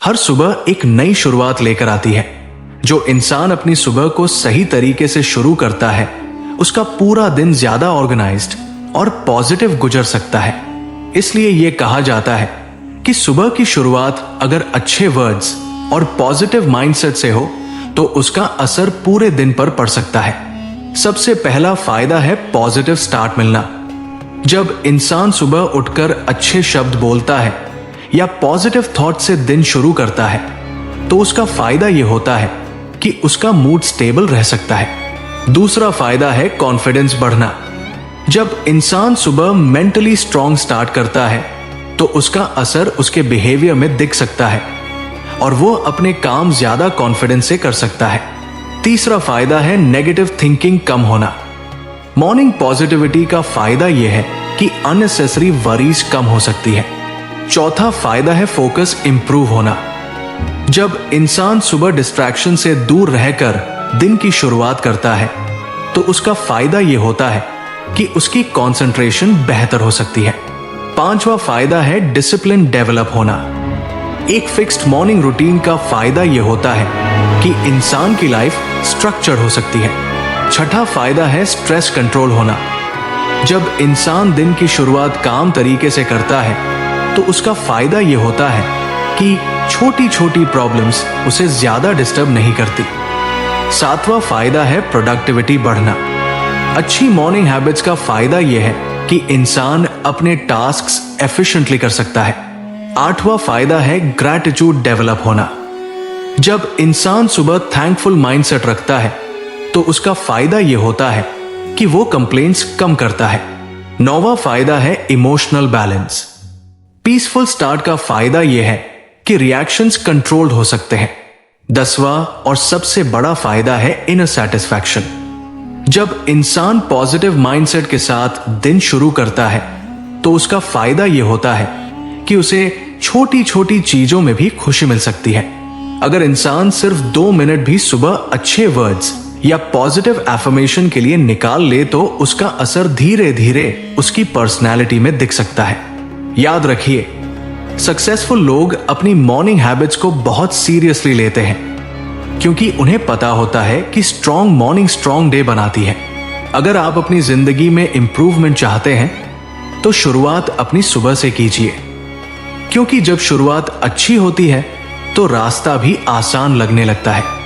हर सुबह एक नई शुरुआत लेकर आती है। जो इंसान अपनी सुबह को सही तरीके से शुरू करता है उसका पूरा दिन ज्यादा ऑर्गेनाइज्ड और पॉजिटिव गुजर सकता है। इसलिए यह कहा जाता है कि सुबह की शुरुआत अगर अच्छे वर्ड्स और पॉजिटिव माइंडसेट से हो तो उसका असर पूरे दिन पर पड़ सकता है। सबसे पहला फायदा है पॉजिटिव स्टार्ट मिलना। जब इंसान सुबह उठकर अच्छे शब्द बोलता है या पॉजिटिव थॉट से दिन शुरू करता है तो उसका फायदा यह होता है कि उसका मूड स्टेबल रह सकता है। दूसरा फायदा है कॉन्फिडेंस बढ़ना। जब इंसान सुबह मेंटली स्ट्रांग स्टार्ट करता है तो उसका असर उसके बिहेवियर में दिख सकता है और वो अपने काम ज्यादा कॉन्फिडेंस से कर सकता है। तीसरा फायदा है नेगेटिव थिंकिंग कम होना। मॉर्निंग पॉजिटिविटी का फायदा यह है कि अननेसेसरी वरीज कम हो सकती है। चौथा फायदा है फोकस इंप्रूव होना। जब इंसान सुबह डिस्ट्रैक्शन से दूर रहकर दिन की शुरुआत करता है तो उसका फायदा यह होता है कि उसकी कंसंट्रेशन बेहतर हो सकती है। पांचवा फायदा है डिसिप्लिन डेवलप होना। एक फिक्स्ड मॉर्निंग रूटीन का फायदा यह होता है कि इंसान की लाइफ स्ट्रक्चर्ड हो सकती है। छठा फायदा है स्ट्रेस कंट्रोल होना। जब इंसान दिन की शुरुआत काम तरीके से करता है तो उसका फायदा यह होता है कि छोटी छोटी प्रॉब्लम्स उसे ज्यादा डिस्टर्ब नहीं करती। सातवां फायदा है प्रोडक्टिविटी बढ़ना। अच्छी मॉर्निंग हैबिट्स का फायदा यह है कि इंसान अपने टास्क्स एफिशिएंटली कर सकता है। आठवां फायदा है ग्रैटिट्यूड डेवलप होना। जब इंसान सुबह थैंकफुल माइंडसेट रखता है तो उसका फायदा यह होता है कि वो कंप्लेंट्स कम करता है। नौवां फायदा है इमोशनल बैलेंस। पीसफुल स्टार्ट का फायदा यह है कि रिएक्शंस कंट्रोल्ड हो सकते हैं। 10वां और सबसे बड़ा फायदा है इनर सेटिस्फैक्शन। जब इंसान पॉजिटिव माइंडसेट के साथ दिन शुरू करता है तो उसका फायदा यह होता है कि उसे छोटी छोटी चीजों में भी खुशी मिल सकती है। अगर इंसान सिर्फ 2 मिनट भी सुबह अच्छे वर्ड्स या पॉजिटिव एफर्मेशन के लिए निकाल ले तो उसका असर धीरे धीरे उसकी पर्सनैलिटी में दिख सकता है। याद रखिए, सक्सेसफुल लोग अपनी मॉर्निंग हैबिट्स को बहुत सीरियसली लेते हैं क्योंकि उन्हें पता होता है कि स्ट्रॉन्ग मॉर्निंग स्ट्रॉन्ग डे बनाती है। अगर आप अपनी जिंदगी में इंप्रूवमेंट चाहते हैं तो शुरुआत अपनी सुबह से कीजिए, क्योंकि जब शुरुआत अच्छी होती है तो रास्ता भी आसान लगने लगता है।